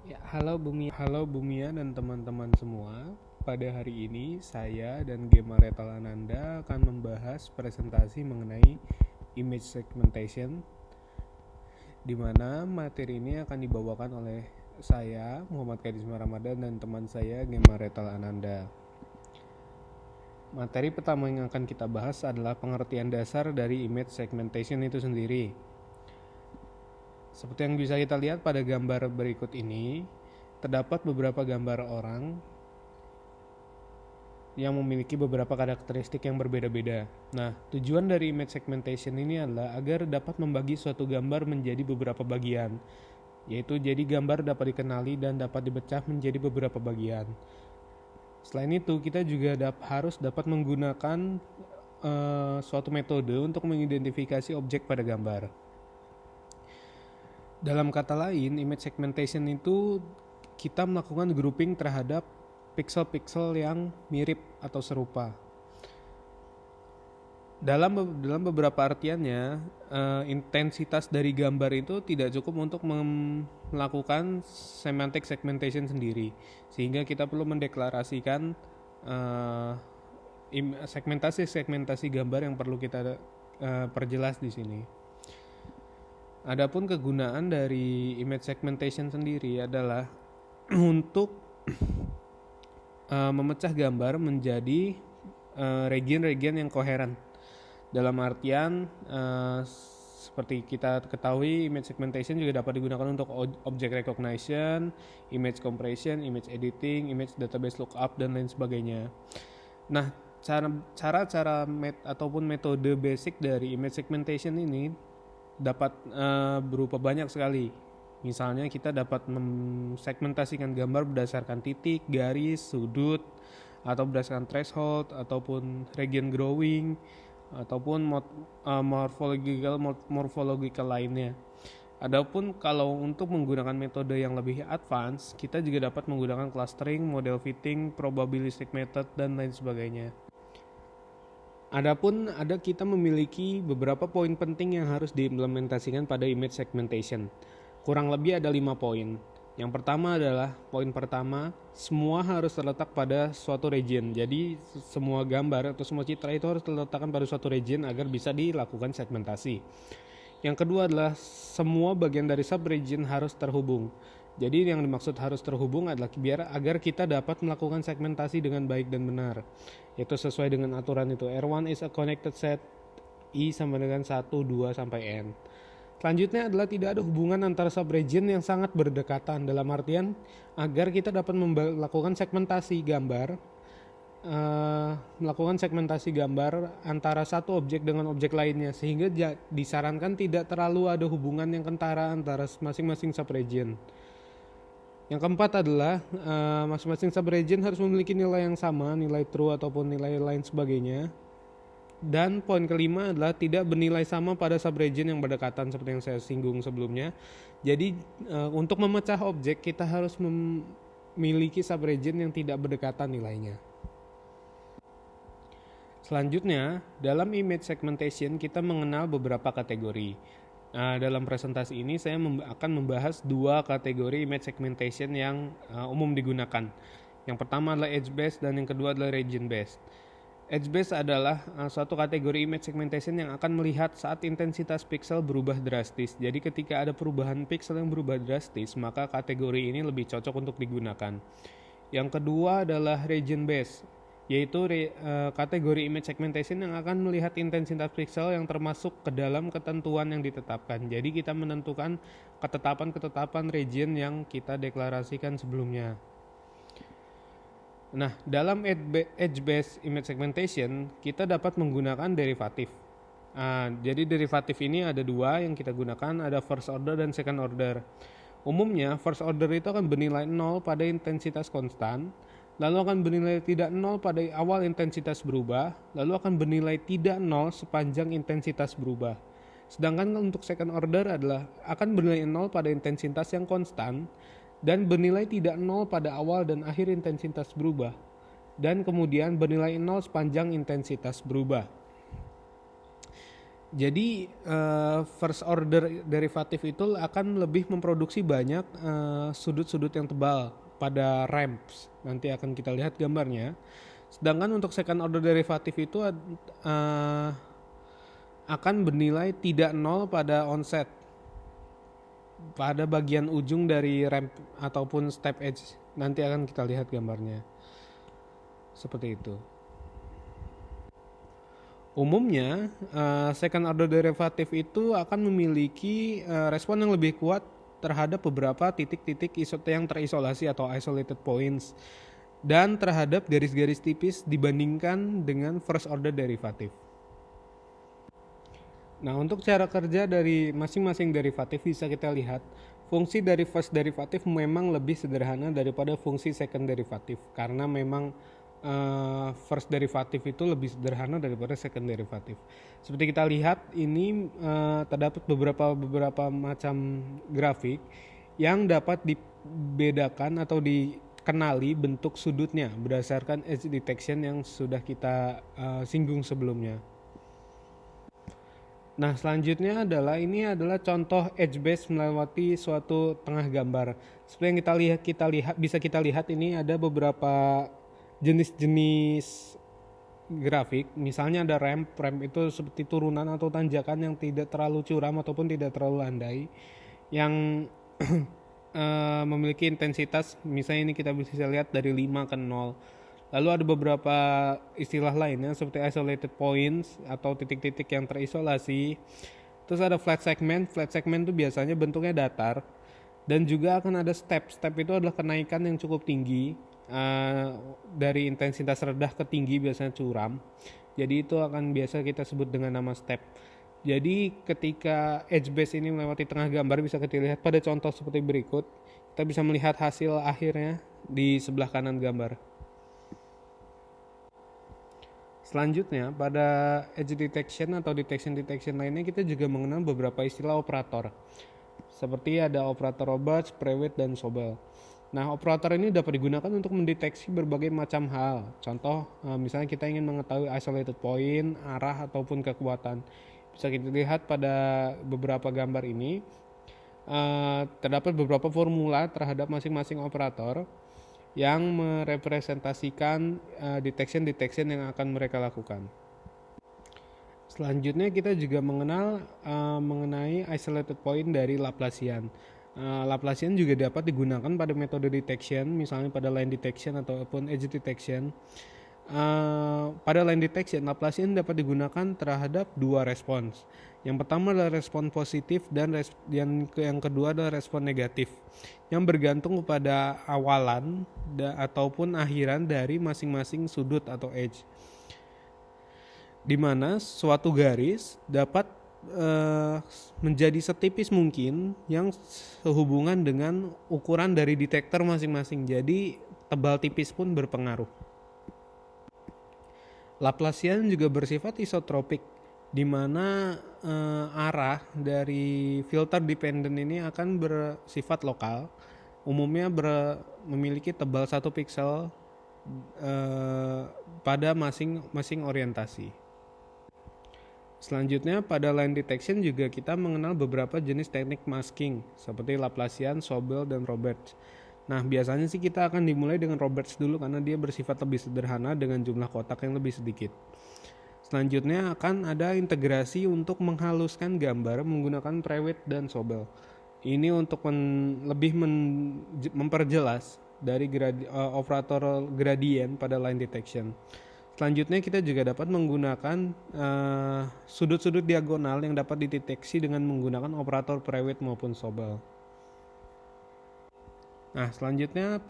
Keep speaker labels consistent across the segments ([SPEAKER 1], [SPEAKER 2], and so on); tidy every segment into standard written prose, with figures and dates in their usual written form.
[SPEAKER 1] Ya, halo Bumia dan teman-teman semua. Pada hari ini saya dan Gemma Retalananda akan membahas presentasi mengenai image segmentation, di mana materi ini akan dibawakan oleh saya Muhammad Kadisma Ramadan dan teman saya Gemma Retalananda. Materi pertama yang akan kita bahas adalah pengertian dasar dari image segmentation itu sendiri. Seperti yang bisa kita lihat pada gambar berikut ini, terdapat beberapa gambar orang yang memiliki beberapa karakteristik yang berbeda-beda. Nah, tujuan dari image segmentation ini adalah agar dapat membagi suatu gambar menjadi beberapa bagian, yaitu jadi gambar dapat dikenali dan dapat dipecah menjadi beberapa bagian. Selain itu, kita juga harus dapat menggunakan suatu metode untuk mengidentifikasi objek pada gambar. Dalam kata lain, image segmentation itu kita melakukan grouping terhadap pixel-pixel yang mirip atau serupa. Dalam beberapa artiannya, intensitas dari gambar itu tidak cukup untuk melakukan semantic segmentation sendiri, sehingga kita perlu mendeklarasikan segmentasi gambar yang perlu kita perjelas di sini. Adapun kegunaan dari image segmentation sendiri adalah untuk memecah gambar menjadi region-region yang koheren. Dalam artian seperti kita ketahui, image segmentation juga dapat digunakan untuk object recognition, image compression, image editing, image database lookup, dan lain sebagainya. Nah, cara ataupun metode basic dari image segmentation ini dapat berupa banyak sekali. Misalnya kita dapat mensegmentasikan gambar berdasarkan titik, garis, sudut, atau berdasarkan threshold, ataupun region growing, ataupun morphological lainnya. Adapun kalau untuk menggunakan metode yang lebih advance, kita juga dapat menggunakan clustering, model fitting, probabilistic method, dan lain sebagainya. Adapun kita memiliki beberapa poin penting yang harus diimplementasikan pada image segmentation. Kurang lebih ada 5 poin. Yang pertama adalah poin pertama, semua harus terletak pada suatu region. Jadi semua gambar atau semua citra itu harus terletakkan pada suatu region agar bisa dilakukan segmentasi. Yang kedua adalah semua bagian dari subregion harus terhubung. Jadi yang dimaksud harus terhubung adalah agar kita dapat melakukan segmentasi dengan baik dan benar, yaitu sesuai dengan aturan itu. R1 is a connected set, I sama dengan 1, 2, sampai N. Selanjutnya adalah tidak ada hubungan antara subregion yang sangat berdekatan, dalam artian agar kita dapat melakukan segmentasi gambar, antara satu objek dengan objek lainnya, sehingga disarankan tidak terlalu ada hubungan yang kentara antara masing-masing subregion. Yang keempat adalah masing-masing subregion harus memiliki nilai yang sama, nilai true ataupun nilai lain sebagainya. Dan poin kelima adalah tidak bernilai sama pada subregion yang berdekatan seperti yang saya singgung sebelumnya. Jadi untuk memecah objek kita harus memiliki subregion yang tidak berdekatan nilainya. Selanjutnya, dalam image segmentation kita mengenal beberapa kategori. Dalam presentasi ini saya akan membahas 2 kategori image segmentation yang umum digunakan. Yang pertama adalah edge based dan yang kedua adalah region based. Edge based adalah suatu kategori image segmentation yang akan melihat saat intensitas pixel berubah drastis. Jadi ketika ada perubahan pixel yang berubah drastis, maka kategori ini lebih cocok untuk digunakan. Yang kedua adalah region based, yaitu kategori image segmentation yang akan melihat intensitas pixel yang termasuk ke dalam ketentuan yang ditetapkan. Jadi kita menentukan ketetapan region yang kita deklarasikan sebelumnya. Nah, dalam edge-based image segmentation, kita dapat menggunakan derivatif. Jadi derivatif ini ada 2 yang kita gunakan, ada first order dan second order. Umumnya, first order itu akan bernilai 0 pada intensitas konstan, lalu akan bernilai tidak 0 pada awal intensitas berubah, lalu akan bernilai tidak 0 sepanjang intensitas berubah. Sedangkan untuk second order adalah akan bernilai 0 pada intensitas yang konstan, dan bernilai tidak 0 pada awal dan akhir intensitas berubah, dan kemudian bernilai 0 sepanjang intensitas berubah. Jadi first order derivatif itu akan lebih memproduksi banyak sudut-sudut yang tebal pada ramps. Nanti akan kita lihat gambarnya. Sedangkan untuk second order derivatif itu akan bernilai tidak nol pada onset, pada bagian ujung dari ramp ataupun step edge. Nanti akan kita lihat gambarnya. Seperti itu. Umumnya, second order derivative itu akan memiliki respon yang lebih kuat terhadap beberapa titik-titik yang terisolasi atau isolated points dan terhadap garis-garis tipis dibandingkan dengan first order derivative. Nah, untuk cara kerja dari masing-masing derivatif bisa kita lihat, fungsi dari first derivative memang lebih sederhana daripada fungsi second derivative karena memang first derivative itu lebih sederhana daripada second derivative. Seperti kita lihat ini terdapat beberapa macam grafik yang dapat dibedakan atau dikenali bentuk sudutnya berdasarkan edge detection yang sudah kita singgung sebelumnya. Nah, selanjutnya ini adalah contoh edge base melewati suatu tengah gambar. Seperti yang bisa kita lihat ini ada beberapa jenis-jenis grafik. Misalnya ada ramp itu seperti turunan atau tanjakan yang tidak terlalu curam ataupun tidak terlalu landai, yang memiliki intensitas, misalnya ini kita bisa lihat dari 5 ke 0. Lalu ada beberapa istilah lainnya seperti isolated points atau titik-titik yang terisolasi. Terus ada flat segment itu biasanya bentuknya datar. Dan juga akan ada step itu adalah kenaikan yang cukup tinggi, dari intensitas rendah ke tinggi biasanya curam. Jadi itu akan biasa kita sebut dengan nama step. Jadi ketika edge base ini melewati tengah gambar bisa kita lihat pada contoh seperti berikut. Kita bisa melihat hasil akhirnya di sebelah kanan gambar. Selanjutnya, pada edge detection atau detection lainnya kita juga mengenal beberapa istilah operator. Seperti ada operator Roberts, Prewitt, dan Sobel. Nah, operator ini dapat digunakan untuk mendeteksi berbagai macam hal. Contoh, misalnya kita ingin mengetahui isolated point, arah, ataupun kekuatan. Bisa kita lihat pada beberapa gambar ini, terdapat beberapa formula terhadap masing-masing operator yang merepresentasikan detection yang akan mereka lakukan. Selanjutnya kita juga mengenai isolated point dari Laplacian. Laplacian juga dapat digunakan pada metode detection, misalnya pada line detection ataupun edge detection. Pada line detection, Laplacian dapat digunakan terhadap dua respons. Yang pertama adalah respon positif dan yang kedua adalah respon negatif, yang bergantung kepada awalan ataupun akhiran dari masing-masing sudut atau edge, di mana suatu garis dapat menjadi setipis mungkin yang sehubungan dengan ukuran dari detektor masing-masing. Jadi tebal tipis pun berpengaruh. Laplacian juga bersifat isotropik, di mana arah dari filter dependent ini akan bersifat lokal. Umumnya memiliki tebal 1 pixel pada masing-masing orientasi. Selanjutnya pada line detection juga kita mengenal beberapa jenis teknik masking seperti Laplacian, Sobel, dan Roberts. Nah, biasanya sih kita akan dimulai dengan Roberts dulu karena dia bersifat lebih sederhana dengan jumlah kotak yang lebih sedikit. Selanjutnya akan ada integrasi untuk menghaluskan gambar menggunakan Prewitt dan Sobel. Ini untuk memperjelas dari operator gradient pada line detection. Selanjutnya kita juga dapat menggunakan sudut-sudut diagonal yang dapat dideteksi dengan menggunakan operator Prewitt maupun Sobel. Nah, selanjutnya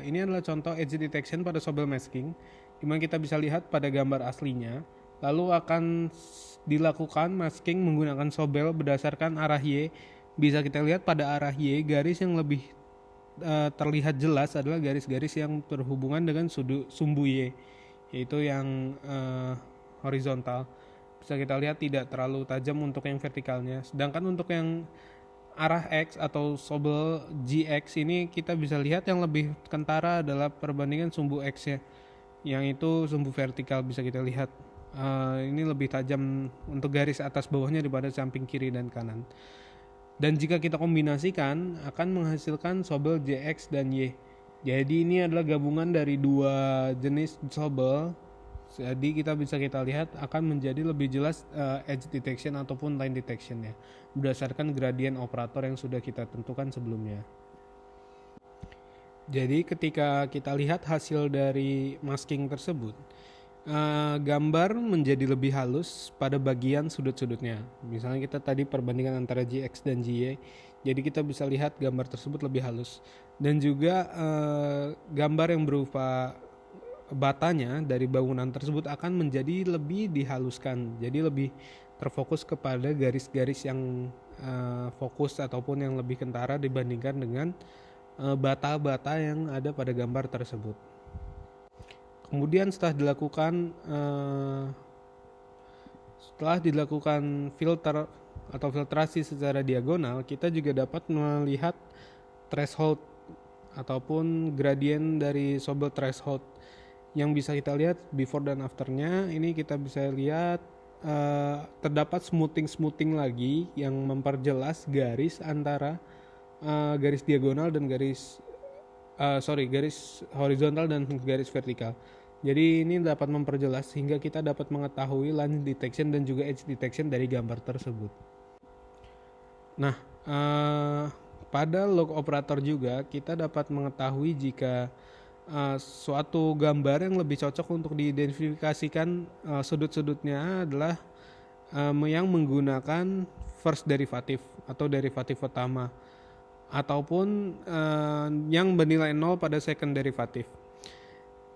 [SPEAKER 1] ini adalah contoh edge detection pada Sobel masking, di mana kita bisa lihat pada gambar aslinya. Lalu akan dilakukan masking menggunakan Sobel berdasarkan arah Y. Bisa kita lihat pada arah Y, garis yang lebih terlihat jelas adalah garis-garis yang berhubungan dengan sumbu Y, yaitu yang horizontal. Bisa kita lihat tidak terlalu tajam untuk yang vertikalnya. Sedangkan untuk yang arah X atau Sobel GX ini kita bisa lihat yang lebih kentara adalah perbandingan sumbu X-nya, yang itu sumbu vertikal bisa kita lihat Ini lebih tajam untuk garis atas bawahnya daripada samping kiri dan kanan. Dan jika kita kombinasikan akan menghasilkan sobel JX dan Y. Jadi ini adalah gabungan dari dua jenis sobel. Jadi kita lihat akan menjadi lebih jelas edge detection ataupun line detection ya, berdasarkan gradient operator yang sudah kita tentukan sebelumnya. Jadi ketika kita lihat hasil dari masking tersebut, gambar menjadi lebih halus pada bagian sudut-sudutnya. Misalnya kita tadi perbandingan antara GX dan GY, jadi kita bisa lihat gambar tersebut lebih halus. Dan juga gambar yang berupa batanya dari bangunan tersebut akan menjadi lebih dihaluskan, jadi lebih terfokus kepada garis-garis yang fokus ataupun yang lebih kentara dibandingkan dengan bata-bata yang ada pada gambar tersebut. Kemudian setelah dilakukan filter atau filtrasi secara diagonal, kita juga dapat melihat threshold ataupun gradient dari sobel threshold yang bisa kita lihat before dan afternya. Ini kita bisa lihat terdapat smoothing lagi yang memperjelas garis antara garis diagonal dan garis horizontal dan garis vertikal. Jadi ini dapat memperjelas sehingga kita dapat mengetahui line detection dan juga edge detection dari gambar tersebut. Nah, pada log operator juga kita dapat mengetahui jika suatu gambar yang lebih cocok untuk diidentifikasikan sudut-sudutnya adalah yang menggunakan first derivative atau derivatif pertama, ataupun yang bernilai 0 pada second derivative.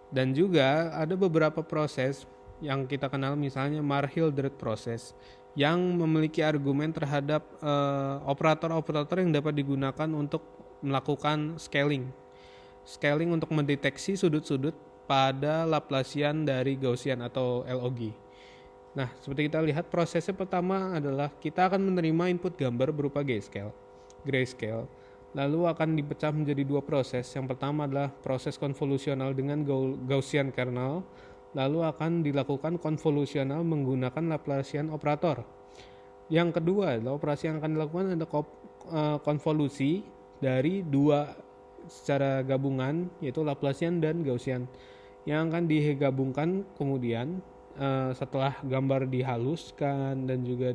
[SPEAKER 1] Dan juga ada beberapa proses yang kita kenal, misalnya Marr-Hildreth proses, yang memiliki argumen terhadap operator-operator yang dapat digunakan untuk melakukan scaling untuk mendeteksi sudut-sudut pada Laplacian dari Gaussian atau log. Nah, seperti kita lihat, prosesnya pertama adalah kita akan menerima input gambar berupa grayscale, lalu akan dipecah menjadi dua proses. Yang pertama adalah proses konvolusional dengan Gaussian kernel, lalu akan dilakukan konvolusional menggunakan Laplacian operator. Yang kedua adalah operasi yang akan dilakukan adalah konvolusi dari dua secara gabungan, yaitu Laplacian dan Gaussian, yang akan digabungkan kemudian setelah gambar dihaluskan dan juga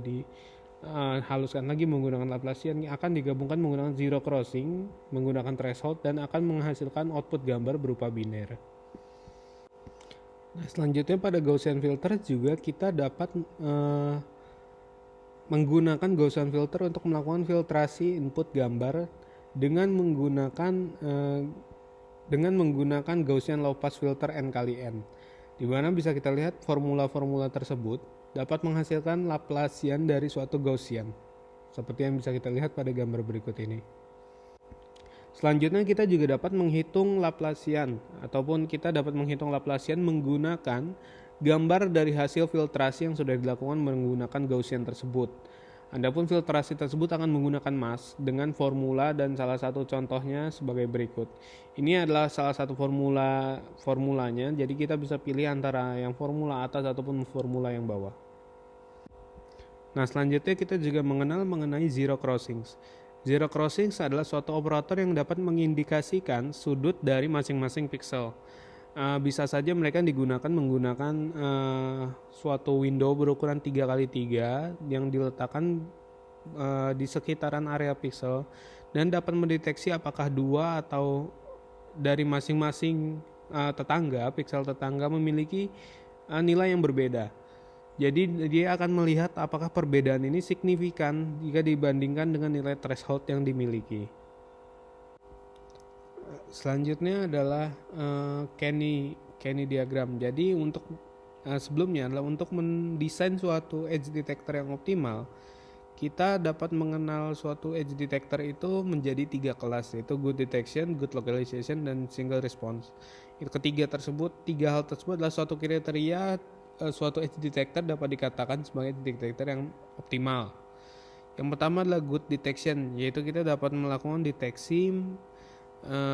[SPEAKER 1] haluskan lagi menggunakan Laplacian, akan digabungkan menggunakan zero crossing, menggunakan threshold, dan akan menghasilkan output gambar berupa biner. Nah, selanjutnya pada Gaussian filter juga kita dapat menggunakan Gaussian filter untuk melakukan filtrasi input gambar dengan menggunakan Gaussian low pass filter n kali n, di mana bisa kita lihat formula-formula tersebut dapat menghasilkan Laplacian dari suatu Gaussian, seperti yang bisa kita lihat pada gambar berikut ini. Selanjutnya kita juga dapat menghitung Laplacian, ataupun kita dapat menghitung Laplacian menggunakan gambar dari hasil filtrasi yang sudah dilakukan menggunakan Gaussian tersebut. Adapun filtrasi tersebut akan menggunakan mask dengan formula, dan salah satu contohnya sebagai berikut. Ini adalah salah satu formulanya, jadi kita bisa pilih antara yang formula atas ataupun formula yang bawah. Nah, selanjutnya kita juga mengenai zero crossings. Zero crossings adalah suatu operator yang dapat mengindikasikan sudut dari masing-masing pixel. Bisa saja mereka menggunakan suatu window berukuran 3x3 yang diletakkan di sekitaran area pixel, dan dapat mendeteksi apakah dua atau dari masing-masing pixel tetangga memiliki nilai yang berbeda. Jadi dia akan melihat apakah perbedaan ini signifikan jika dibandingkan dengan nilai threshold yang dimiliki. Selanjutnya adalah Kenny diagram. Jadi sebelumnya adalah untuk mendesain suatu edge detector yang optimal, kita dapat mengenal suatu edge detector itu menjadi 3 kelas, yaitu good detection, good localization, dan single response. Tiga hal tersebut adalah suatu kriteria suatu edge detector dapat dikatakan sebagai edge detector yang optimal. Yang pertama adalah good detection, yaitu kita dapat melakukan deteksi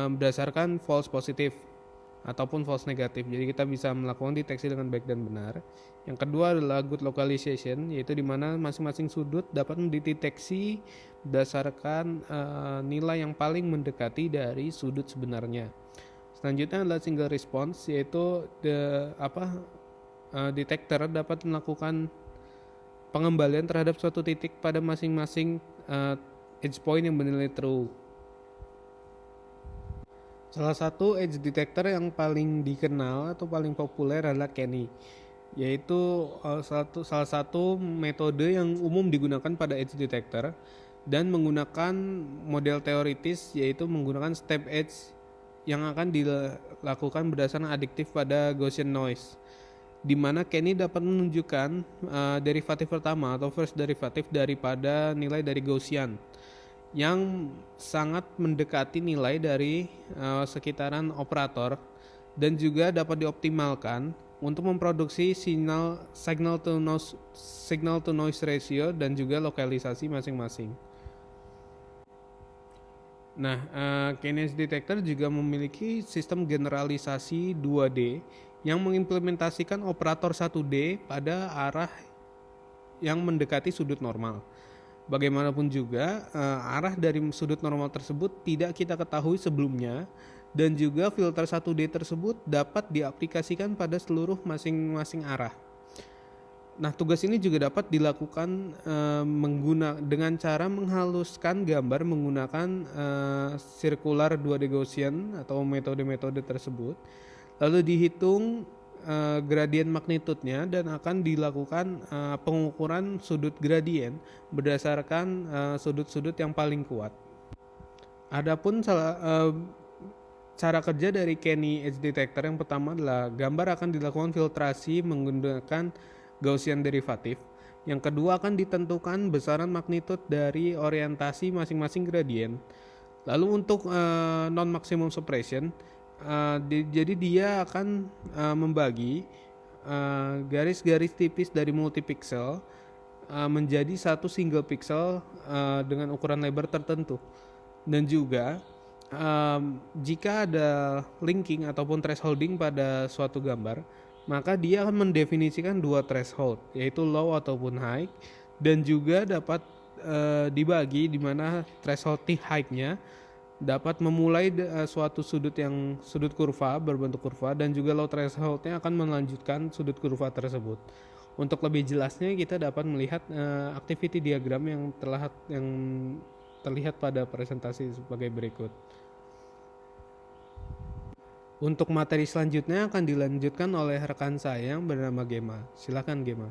[SPEAKER 1] berdasarkan false positive. ataupun false negatif. Jadi kita bisa melakukan deteksi dengan baik dan benar. Yang kedua adalah good localization, yaitu di mana masing-masing sudut dapat dideteksi berdasarkan nilai yang paling mendekati dari sudut sebenarnya. Selanjutnya adalah single response, yaitu detektor dapat melakukan pengembalian terhadap suatu titik pada masing-masing edge point yang bernilai true. Salah satu edge detector yang paling dikenal atau paling populer adalah Kenny, yaitu salah satu metode yang umum digunakan pada edge detector dan menggunakan model teoritis, yaitu menggunakan step edge yang akan dilakukan berdasarkan adiktif pada Gaussian noise, di mana Kenny dapat menunjukkan derivatif pertama atau first derivatif daripada nilai dari Gaussian yang sangat mendekati nilai dari sekitaran operator dan juga dapat dioptimalkan untuk memproduksi signal to noise ratio dan juga lokalisasi masing-masing. Nah, Kenny detector juga memiliki sistem generalisasi 2D yang mengimplementasikan operator 1D pada arah yang mendekati sudut normal. Bagaimanapun juga, arah dari sudut normal tersebut tidak kita ketahui sebelumnya, dan juga filter 1D tersebut dapat diaplikasikan pada seluruh masing-masing arah. Nah, tugas ini juga dapat dilakukan dengan cara menghaluskan gambar menggunakan circular 2D Gaussian atau metode-metode tersebut, lalu dihitung gradien magnitudenya dan akan dilakukan pengukuran sudut gradien berdasarkan sudut-sudut yang paling kuat. Adapun cara kerja dari Kenny edge detector yang pertama adalah gambar akan dilakukan filtrasi menggunakan Gaussian derivatif. Yang kedua akan ditentukan besaran magnitud dari orientasi masing-masing gradien. Lalu untuk non maximum suppression, jadi dia akan membagi garis-garis tipis dari multipixel menjadi satu single pixel dengan ukuran lebar tertentu. Dan juga jika ada linking ataupun thresholding pada suatu gambar, maka dia akan mendefinisikan dua threshold, yaitu low ataupun high, dan juga dapat dibagi di mana threshold high-nya dapat memulai suatu sudut kurva berbentuk kurva, dan juga low threshold-nya akan melanjutkan sudut kurva tersebut. Untuk lebih jelasnya kita dapat melihat activity diagram yang terlihat pada presentasi sebagai berikut. Untuk materi selanjutnya akan dilanjutkan oleh rekan saya yang bernama Gema. Silakan Gema.